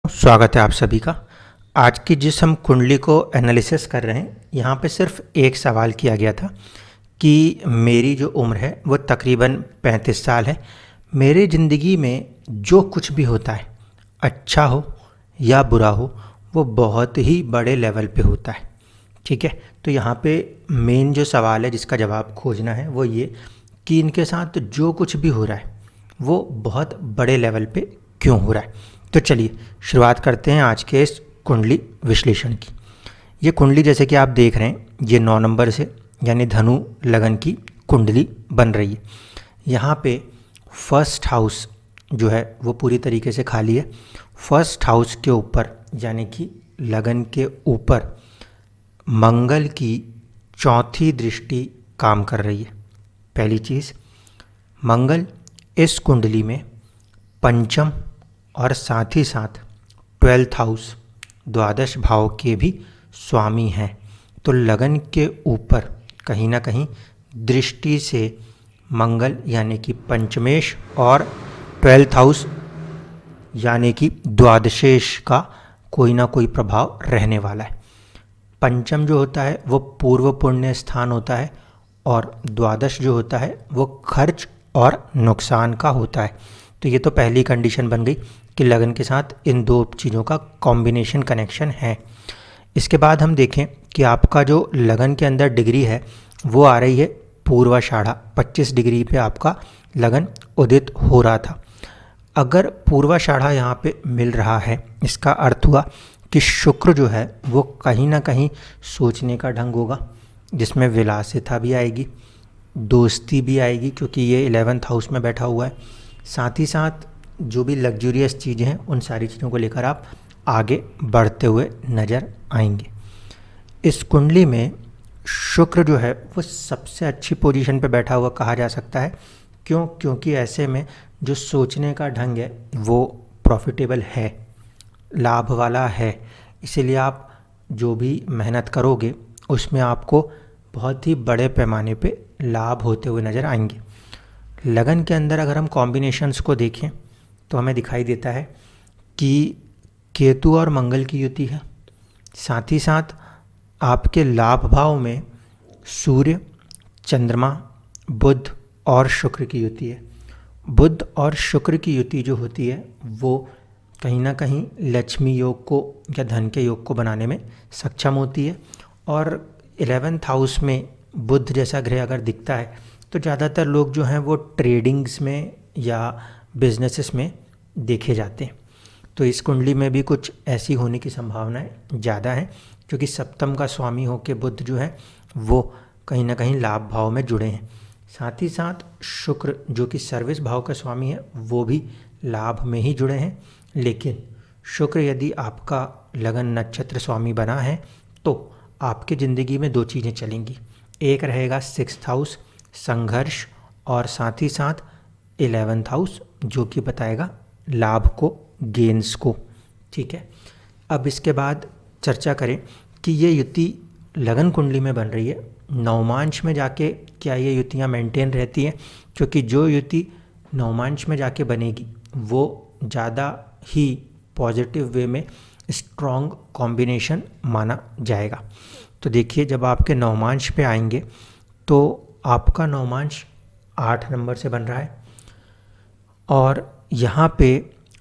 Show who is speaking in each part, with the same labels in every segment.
Speaker 1: स्वागत है आप सभी का। आज की जिस हम कुंडली को एनालिसिस कर रहे हैं, यहाँ पे सिर्फ एक सवाल किया गया था कि मेरी जो उम्र है वो तकरीबन 35 साल है। मेरे ज़िंदगी में जो कुछ भी होता है, अच्छा हो या बुरा हो, वो बहुत ही बड़े लेवल पे होता है। ठीक है, तो यहाँ पे मेन जो सवाल है जिसका जवाब खोजना है वो ये कि इनके साथ जो कुछ भी हो रहा है वो बहुत बड़े लेवल पे क्यों हो रहा है। तो चलिए शुरुआत करते हैं आज के इस कुंडली विश्लेषण की। ये कुंडली जैसे कि आप देख रहे हैं, ये 9 नंबर से यानी धनु लगन की कुंडली बन रही है। यहाँ पे फर्स्ट हाउस जो है वो पूरी तरीके से खाली है। फर्स्ट हाउस के ऊपर यानी कि लगन के ऊपर मंगल की चौथी दृष्टि काम कर रही है। पहली चीज़, मंगल इस कुंडली में पंचम और साथ ही साथ 12th हाउस द्वादश भाव के भी स्वामी हैं। तो लगन के ऊपर कहीं ना कहीं दृष्टि से मंगल यानी कि पंचमेश और 12th हाउस यानी कि द्वादशेश का कोई ना कोई प्रभाव रहने वाला है। पंचम जो होता है वो पूर्व पुण्य स्थान होता है और द्वादश जो होता है वो खर्च और नुकसान का होता है। तो ये तो पहली कंडीशन बन गई कि लगन के साथ इन दो चीज़ों का कॉम्बिनेशन कनेक्शन है। इसके बाद हम देखें कि आपका जो लगन के अंदर डिग्री है वो आ रही है पूर्वाषाढ़ा। 25 डिग्री पे आपका लगन उदित हो रहा था। अगर पूर्वाषाढ़ा यहाँ पे मिल रहा है, इसका अर्थ हुआ कि शुक्र जो है वो कहीं ना कहीं सोचने का ढंग होगा, जिसमें विलासिता भी आएगी, दोस्ती भी आएगी, क्योंकि ये 11th हाउस में बैठा हुआ है। साथ ही साथ जो भी लग्जूरियस चीज़ें हैं उन सारी चीज़ों को लेकर आप आगे बढ़ते हुए नज़र आएंगे। इस कुंडली में शुक्र जो है वो सबसे अच्छी पोजीशन पे बैठा हुआ कहा जा सकता है। क्योंकि ऐसे में जो सोचने का ढंग है वो प्रॉफिटेबल है, लाभ वाला है। इसीलिए आप जो भी मेहनत करोगे उसमें आपको बहुत ही बड़े पैमाने पे लाभ होते हुए नज़र आएंगे। लगन के अंदर अगर हम कॉम्बिनेशंस को देखें तो हमें दिखाई देता है कि केतु और मंगल की युति है। साथ ही साथ आपके लाभ भाव में सूर्य, चंद्रमा, बुध और शुक्र की युति है। बुध और शुक्र की युति जो होती है वो कहीं ना कहीं लक्ष्मी योग को या धन के योग को बनाने में सक्षम होती है। और 11th हाउस में बुध जैसा ग्रह अगर दिखता है तो ज़्यादातर लोग जो हैं वो ट्रेडिंग्स में या बिजनेसेस में देखे जाते हैं। तो इस कुंडली में भी कुछ ऐसी होने की संभावनाएं ज़्यादा हैं, क्योंकि सप्तम का स्वामी होकर बुध जो है वो कहीं ना कहीं लाभ भाव में जुड़े हैं। साथ ही साथ शुक्र जो कि सर्विस भाव का स्वामी है वो भी लाभ में ही जुड़े हैं। लेकिन शुक्र यदि आपका लगन नक्षत्र स्वामी बना है तो आपकी ज़िंदगी में दो चीज़ें चलेंगी। एक रहेगा 6th हाउस संघर्ष, और साथ ही साथ 11th हाउस जो कि बताएगा लाभ को, गेन्स को। ठीक है, अब इसके बाद चर्चा करें कि ये युति लगन कुंडली में बन रही है, नवमांश में जाके क्या ये युतियाँ मेंटेन रहती हैं? क्योंकि जो युति नवमांश में जाके बनेगी वो ज़्यादा ही पॉजिटिव वे में स्ट्रॉन्ग कॉम्बिनेशन माना जाएगा। तो देखिए, जब आपके नवमांश पे आएंगे तो आपका नवमांश 8 नंबर से बन रहा है और यहाँ पे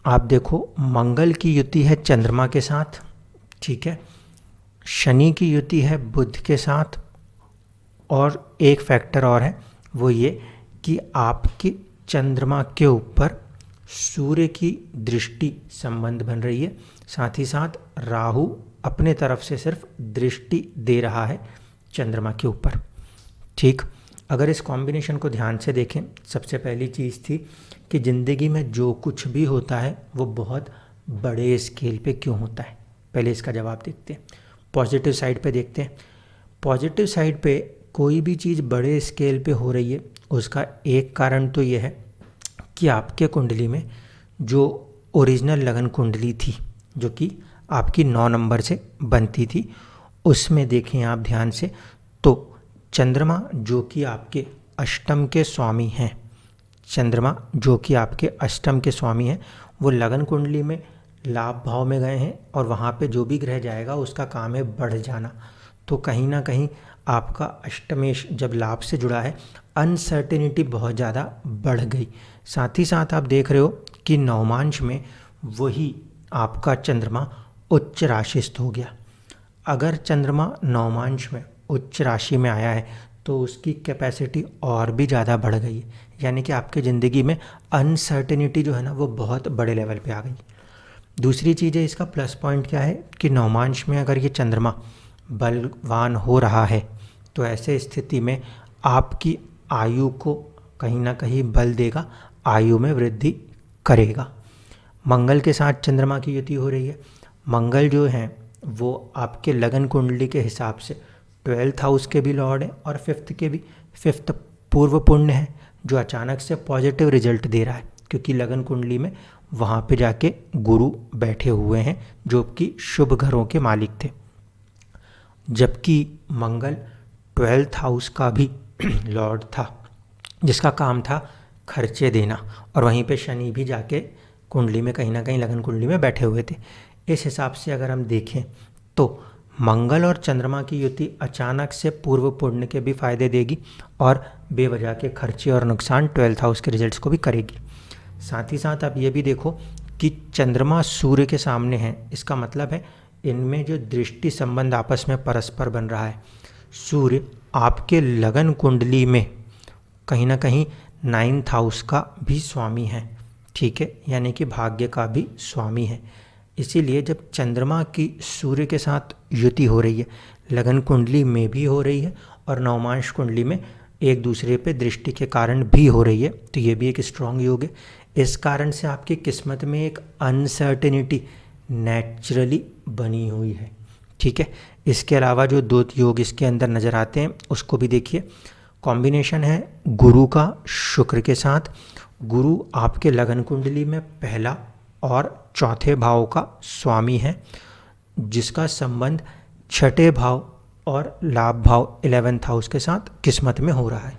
Speaker 1: आप देखो मंगल की युति है चंद्रमा के साथ। ठीक है, शनि की युति है बुध के साथ, और एक फैक्टर और है वो ये कि आपके चंद्रमा के ऊपर सूर्य की दृष्टि संबंध बन रही है। साथ ही साथ राहु अपने तरफ से सिर्फ दृष्टि दे रहा है चंद्रमा के ऊपर। ठीक, अगर इस कॉम्बिनेशन को ध्यान से देखें, सबसे पहली चीज़ थी कि ज़िंदगी में जो कुछ भी होता है वो बहुत बड़े स्केल पे क्यों होता है। पहले इसका जवाब देखते हैं, पॉजिटिव साइड पे देखते हैं। पॉजिटिव साइड पे कोई भी चीज़ बड़े स्केल पे हो रही है उसका एक कारण तो ये है कि आपके कुंडली में जो ओरिजिनल लगन कुंडली थी जो कि आपकी 9 नंबर से बनती थी, उसमें देखें आप ध्यान से तो चंद्रमा जो कि आपके अष्टम के स्वामी हैं, चंद्रमा जो कि आपके अष्टम के स्वामी हैं वो लगन कुंडली में लाभ भाव में गए हैं और वहाँ पे जो भी ग्रह जाएगा उसका काम है बढ़ जाना। तो कहीं ना कहीं आपका अष्टमेश जब लाभ से जुड़ा है, अनसर्टेनिटी बहुत ज़्यादा बढ़ गई। साथ ही साथ आप देख रहे हो कि नवमांश में वही आपका चंद्रमा उच्च राशिस्थ हो गया। अगर चंद्रमा नवमांश में उच्च राशि में आया है तो उसकी कैपेसिटी और भी ज़्यादा बढ़ गई है, यानी कि आपकी ज़िंदगी में अनसर्टेनिटी जो है ना वो बहुत बड़े लेवल पे आ गई। दूसरी चीज़ है, इसका प्लस पॉइंट क्या है कि नवमांश में अगर ये चंद्रमा बलवान हो रहा है तो ऐसे स्थिति में आपकी आयु को कहीं ना कहीं बल देगा, आयु में वृद्धि करेगा। मंगल के साथ चंद्रमा की युति हो रही है। मंगल जो है वो आपके लगन कुंडली के हिसाब से 12th हाउस के भी लॉर्ड है और 5th के भी। 5th पूर्व पुण्य है जो अचानक से पॉजिटिव रिजल्ट दे रहा है, क्योंकि लगन कुंडली में वहाँ पे जाके गुरु बैठे हुए हैं जो कि शुभ घरों के मालिक थे। जबकि मंगल 12th हाउस का भी लॉर्ड था जिसका काम था खर्चे देना, और वहीं पे शनि भी जाके कुंडली में कहीं ना कहीं लगन कुंडली में बैठे हुए थे। इस हिसाब से अगर हम देखें तो मंगल और चंद्रमा की युति अचानक से पूर्व पुण्य के भी फायदे देगी और बेवजह के खर्चे और नुकसान 12th हाउस के रिजल्ट्स को भी करेगी। साथ ही साथ आप ये भी देखो कि चंद्रमा सूर्य के सामने है, इसका मतलब है इनमें जो दृष्टि संबंध आपस में परस्पर बन रहा है। सूर्य आपके लगन कुंडली में कहीं ना कहीं 9th हाउस का भी स्वामी है, ठीक है, यानी कि भाग्य का भी स्वामी है। इसीलिए जब चंद्रमा की सूर्य के साथ युति हो रही है, लगन कुंडली में भी हो रही है और नवमांश कुंडली में एक दूसरे पे दृष्टि के कारण भी हो रही है, तो ये भी एक स्ट्रॉन्ग योग है। इस कारण से आपकी किस्मत में एक अनसर्टेनिटी नेचुरली बनी हुई है, ठीक है। इसके अलावा जो दो योग इसके अंदर नज़र आते हैं उसको भी देखिए। कॉम्बिनेशन है गुरु का शुक्र के साथ। गुरु आपके लगन कुंडली में पहला और चौथे भाव का स्वामी है, जिसका संबंध छठे भाव और लाभ भाव 11th हाउस के साथ किस्मत में हो रहा है।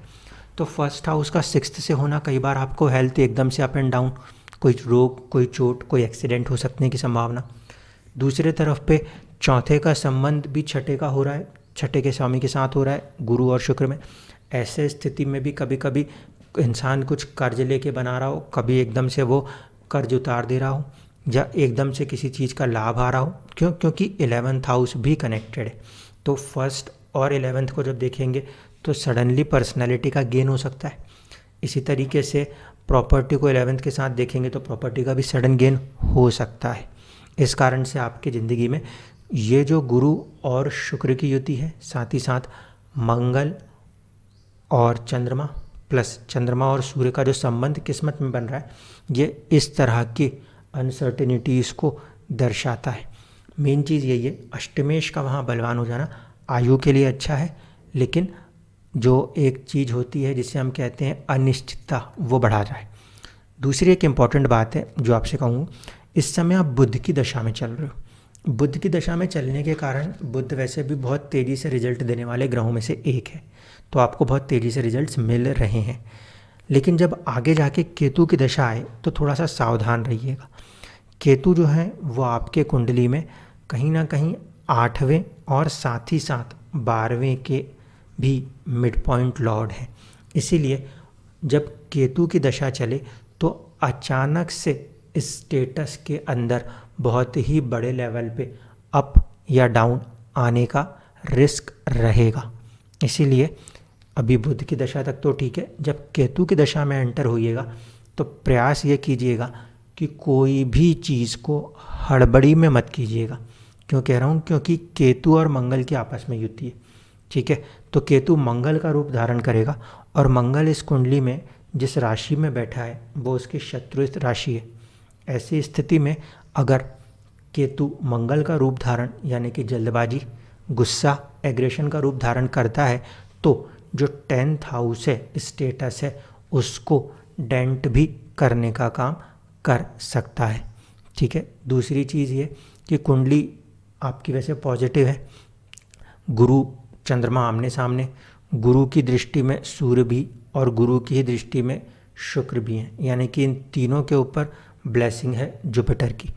Speaker 1: तो फर्स्ट हाउस का 6th से होना, कई बार आपको हेल्थ एकदम से अप एंड डाउन, कोई रोग, कोई चोट, कोई एक्सीडेंट हो सकने की संभावना। दूसरे तरफ पे चौथे का संबंध भी छठे का हो रहा है, छठे के स्वामी के साथ हो रहा है गुरु और शुक्र में। ऐसे स्थिति में भी कभी कभी इंसान कुछ कर्ज लेके बना रहा हो, कभी एकदम से वो कर्ज उतार दे रहा हो, या एकदम से किसी चीज़ का लाभ आ रहा हो। क्योंकि 11th हाउस भी कनेक्टेड है। तो फर्स्ट और 11th को जब देखेंगे तो सडनली पर्सनालिटी का गेन हो सकता है। इसी तरीके से प्रॉपर्टी को 11th के साथ देखेंगे तो प्रॉपर्टी का भी सडन गेन हो सकता है। इस कारण से आपकी ज़िंदगी में ये जो गुरु और शुक्र की युति है, साथ ही साथ मंगल और चंद्रमा प्लस चंद्रमा और सूर्य का जो संबंध किस्मत में बन रहा है, ये इस तरह की अनसर्टेनिटीज़ को दर्शाता है। मेन चीज़ यही है, अष्टमेश का वहाँ बलवान हो जाना आयु के लिए अच्छा है, लेकिन जो एक चीज़ होती है जिसे हम कहते हैं अनिश्चितता, वो बढ़ा जाए। दूसरी एक इम्पॉर्टेंट बात है जो आपसे कहूँ, इस समय आप बुध की दशा में चल रहे हो। बुध की दशा में चलने के कारण, बुध वैसे भी बहुत तेज़ी से रिजल्ट देने वाले ग्रहों में से एक है, तो आपको बहुत तेज़ी से रिजल्ट्स मिल रहे हैं। लेकिन जब आगे जाके केतु की दशा आए तो थोड़ा सा सावधान रहिएगा। केतु जो है वो आपके कुंडली में कहीं ना कहीं 8वें और साथ ही साथ 12वें के भी मिड पॉइंट लॉर्ड है। इसीलिए जब केतु की दशा चले तो अचानक से इस स्टेटस के अंदर बहुत ही बड़े लेवल पे अप या डाउन आने का रिस्क रहेगा। इसीलिए अभी बुध की दशा तक तो ठीक है, जब केतु की दशा में एंटर होइएगा तो प्रयास ये कीजिएगा कि कोई भी चीज़ को हड़बड़ी में मत कीजिएगा। क्यों कह रहा हूँ? क्योंकि केतु और मंगल की आपस में युति है, ठीक है। तो केतु मंगल का रूप धारण करेगा और मंगल इस कुंडली में जिस राशि में बैठा है वो उसकी शत्रु राशि है। ऐसी स्थिति में अगर केतु मंगल का रूप धारण यानी कि जल्दबाजी, गुस्सा, एग्रेशन का रूप धारण करता है तो जो 10th हाउस है, स्टेटस है, उसको डेंट भी करने का काम कर सकता है, ठीक है। दूसरी चीज़ ये कि कुंडली आपकी वैसे पॉजिटिव है, गुरु चंद्रमा आमने सामने, गुरु की दृष्टि में सूर्य भी और गुरु की ही दृष्टि में शुक्र भी हैं, यानी कि इन तीनों के ऊपर ब्लेसिंग है जुपिटर की।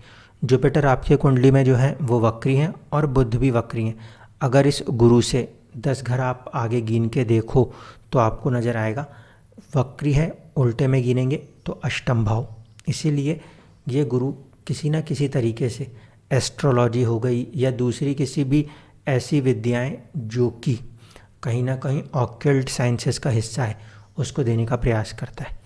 Speaker 1: जुपिटर आपकी कुंडली में जो है वो वक्री हैं और बुध भी वक्री हैं। अगर इस गुरु से 10 घर आप आगे गिन के देखो तो आपको नज़र आएगा वक्री है, उल्टे में गिनेंगे तो अष्टम भाव। इसीलिए ये गुरु किसी न किसी तरीके से एस्ट्रोलॉजी हो गई या दूसरी किसी भी ऐसी विद्याएं जो कि कहीं ना कहीं ऑक्कल्ट साइंसेस का हिस्सा है उसको देने का प्रयास करता है।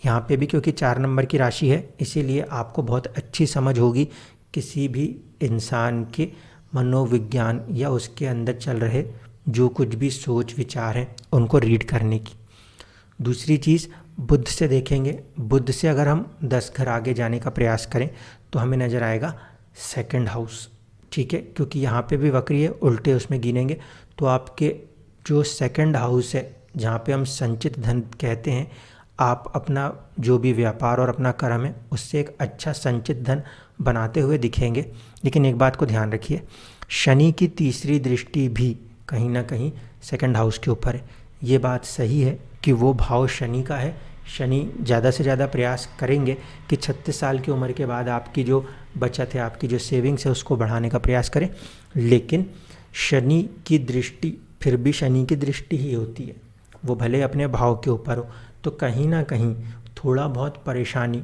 Speaker 1: यहाँ पे भी क्योंकि 4 नंबर की राशि है इसीलिए आपको बहुत अच्छी समझ होगी किसी भी इंसान के मनोविज्ञान या उसके अंदर चल रहे जो कुछ भी सोच विचार हैं उनको रीड करने की। दूसरी चीज़ बुध से देखेंगे, बुध से अगर हम 10 घर आगे जाने का प्रयास करें तो हमें नज़र आएगा सेकंड हाउस, ठीक है, क्योंकि यहाँ पे भी वक्री है, उल्टे उसमें गिनेंगे तो आपके जो सेकंड हाउस है जहाँ पे हम संचित धन कहते हैं, आप अपना जो भी व्यापार और अपना कर्म है उससे एक अच्छा संचित धन बनाते हुए दिखेंगे। लेकिन एक बात को ध्यान रखिए, शनि की तीसरी दृष्टि भी कहीं ना कहीं सेकंड हाउस के ऊपर है। ये बात सही है कि वो भाव शनि का है। शनि ज़्यादा से ज़्यादा प्रयास करेंगे कि 36 साल की उम्र के बाद आपकी जो बचत है, आपकी जो सेविंग्स है उसको बढ़ाने का प्रयास करें। लेकिन शनि की दृष्टि फिर भी शनि की दृष्टि ही होती है, वो भले अपने भाव के ऊपर हो। तो कहीं ना कहीं थोड़ा बहुत परेशानी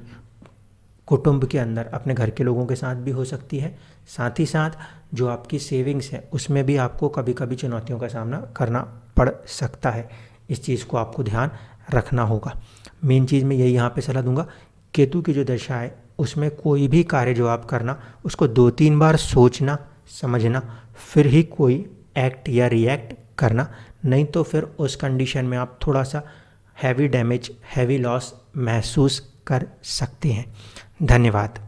Speaker 1: कुटुंब के अंदर अपने घर के लोगों के साथ भी हो सकती है। साथ ही साथ जो आपकी सेविंग्स है उसमें भी आपको कभी कभी चुनौतियों का सामना करना पड़ सकता है। इस चीज़ को आपको ध्यान रखना होगा। मेन चीज़ मैं यही यहाँ पे सलाह दूंगा, केतु की जो दशा है उसमें कोई भी कार्य जो आप करना उसको 2-3 बार सोचना समझना फिर ही कोई एक्ट या रिएक्ट करना, नहीं तो फिर उस कंडीशन में आप थोड़ा सा हैवी डैमेज, हैवी लॉस महसूस कर सकते हैं। धन्यवाद।